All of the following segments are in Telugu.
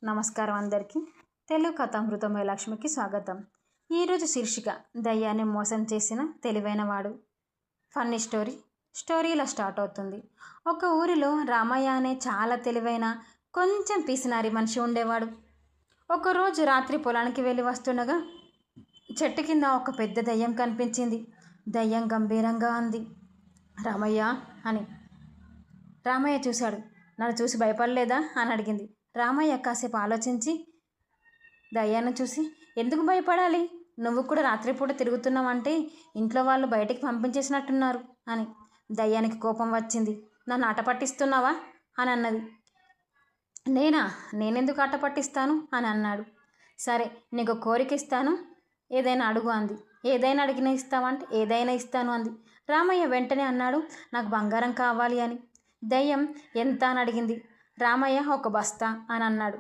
నమస్కారం అందరికీ. తెలుగు కథామృతం లక్ష్మికి స్వాగతం. ఈరోజు శీర్షిక దయ్యాన్ని మోసం చేసిన తెలివైనవాడు. ఫన్నీ స్టోరీ ఇలా స్టార్ట్ అవుతుంది. ఒక ఊరిలో రామయ్య అనే చాలా తెలివైన కొంచెం పిసినారి మనిషి ఉండేవాడు. ఒకరోజు రాత్రి పొలానికి వెళ్ళి వస్తుండగా చెట్టు కింద ఒక పెద్ద దయ్యం కనిపించింది. దయ్యం గంభీరంగా అంది, రామయ్య అని. రామయ్య చూశాడు. నన్ను చూసి భయపడలేదా అని అడిగింది. రామయ్య కాసేపు ఆలోచించి దయ్యాన్ని చూసి, ఎందుకు భయపడాలి, నువ్వు కూడా రాత్రిపూట తిరుగుతున్నావంటే ఇంట్లో వాళ్ళు బయటికి పంపించేసినట్టున్నారు అని. దయ్యానికి కోపం వచ్చింది. నన్ను ఆట పట్టిస్తున్నావా అని అన్నది. నేనెందుకు ఆట పట్టిస్తాను అని అన్నాడు. సరే, నీకు కోరిక ఇస్తాను, ఏదైనా అడుగు అంది. ఏదైనా అడిగినా ఇస్తావంటే ఏదైనా ఇస్తాను అంది. రామయ్య వెంటనే అన్నాడు, నాకు బంగారం కావాలి అని. దయ్యం ఎంత అని అడిగింది. రామయ్య ఒక బస్తా అని అన్నాడు.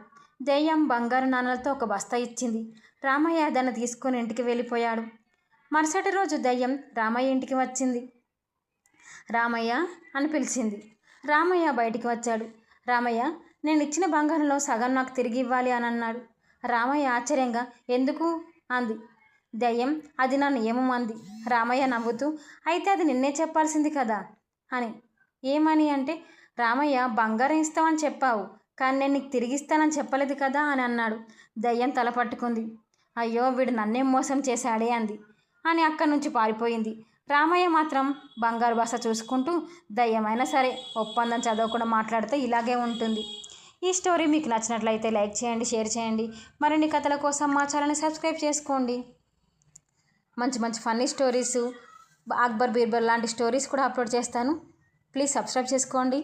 దయ్యం బంగారు నాణాలతో ఒక బస్తా ఇచ్చింది. రామయ్య దాన్ని తీసుకొని ఇంటికి వెళ్ళిపోయాడు. మరుసటి రోజు దయ్యం రామయ్య ఇంటికి వచ్చింది. రామయ్య అని పిలిచింది. రామయ్య బయటికి వచ్చాడు. రామయ్య, నేను ఇచ్చిన బంగారంలో సగం నాకు తిరిగి ఇవ్వాలి అని అన్నాడు. రామయ్య ఆశ్చర్యంగా, ఎందుకు అంది. దయ్యం అది నా నియమం అంది. రామయ్య నవ్వుతూ, అయితే అది నిన్నే చెప్పాల్సింది కదా అని. ఏమని అంటే, రామయ్య బంగారం ఇస్తామని చెప్పావు, కానీ నేను నీకు తిరిగి ఇస్తానని చెప్పలేదు కదా అని అన్నాడు. దయ్యం తల పట్టుకుంది. అయ్యో, వీడు నన్నేం మోసం చేశాడే అంది అని అక్కడి నుంచి పారిపోయింది. రామయ్య మాత్రం బంగారు బస చూసుకుంటూ, దయ్యమైనా సరే ఒప్పందం చదవకుండా మాట్లాడితే ఇలాగే ఉంటుంది. ఈ స్టోరీ మీకు నచ్చినట్లయితే లైక్ చేయండి, షేర్ చేయండి. మరిన్ని కథల కోసం మా ఛానల్ని సబ్స్క్రైబ్ చేసుకోండి. మంచి మంచి ఫన్నీ స్టోరీసు, అక్బర్ బీర్బల్ లాంటి స్టోరీస్ కూడా అప్లోడ్ చేస్తాను. ప్లీజ్ సబ్స్క్రైబ్ చేసుకోండి.